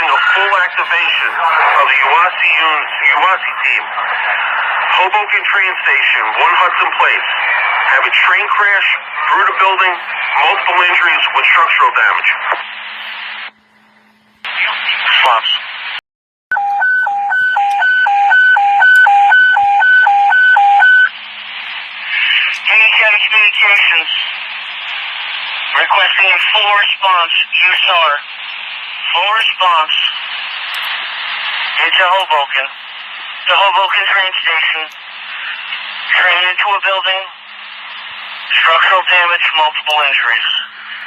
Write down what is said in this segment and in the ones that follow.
requesting a full activation of the UASI team. Hoboken train station, 1 Hudson Place. Have a train crash through the building, multiple injuries with structural damage. Response. Unitary Communications requesting a full response, USAR. Full response into Hoboken. The Hoboken train station. Train into a building. Structural damage, multiple injuries.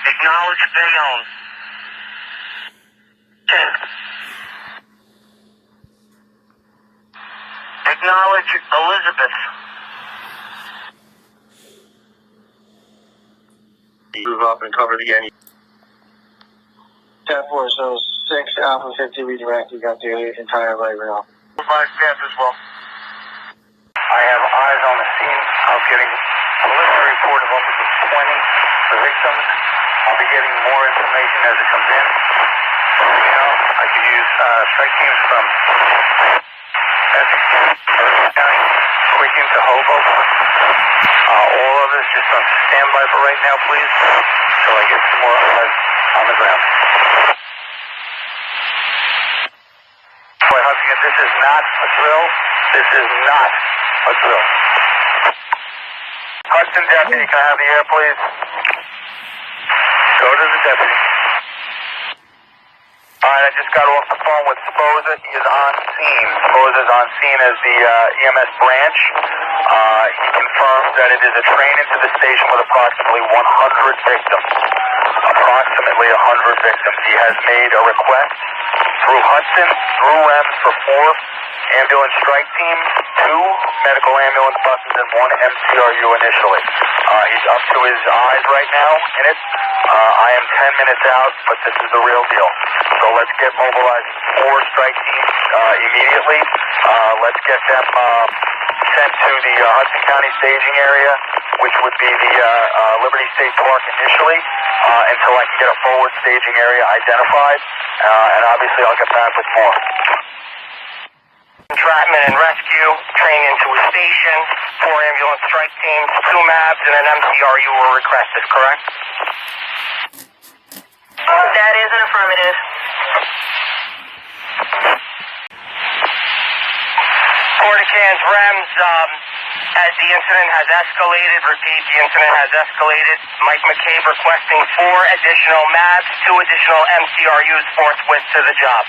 Acknowledge Bayonne. 10. Acknowledge Elizabeth. Move up and cover the end. 10-406, Alpha 50, redirect. You got the entire leg rail. Provide staff as well. I have eyes on the scene. I'm getting a preliminary report of upwards of 20 victims. I'll be getting more information as it comes in. You know, I could use strike teams from Essex County, quick into Hoboken. All of us just on standby for right now, please, until I get some more eyes on the ground. Boy, Hudson, this is not a drill. This is not a drill. Hudson deputy, can I have the air, please? Go to the deputy. Alright, I just got off the phone with Sposa. He is on scene. Sposa is on scene as the EMS branch. He confirms that it is a train into the station with approximately 100 victims. Approximately 100 victims. He has made a request through Hudson, through REMS for 4 ambulance strike teams, 2 medical ambulance buses, and 1 MCRU initially. He's up to his eyes right now in it. I am 10 minutes out, but this is the real deal. So let's get mobilizing 4 strike teams immediately. Let's get them sent to the Hudson County staging area, which would be the Liberty State Park initially, until I can get a forward staging area identified. And obviously I'll get back with more. Entrapment and rescue, train into a station, 4 ambulance strike teams, 2 MABs, and an MCRU were requested, correct? That is an affirmative. Porticans, REMS, as the incident has escalated, repeat, the incident has escalated. Mike McCabe requesting 4 additional MABs, 2 additional MCRUs forthwith to the job.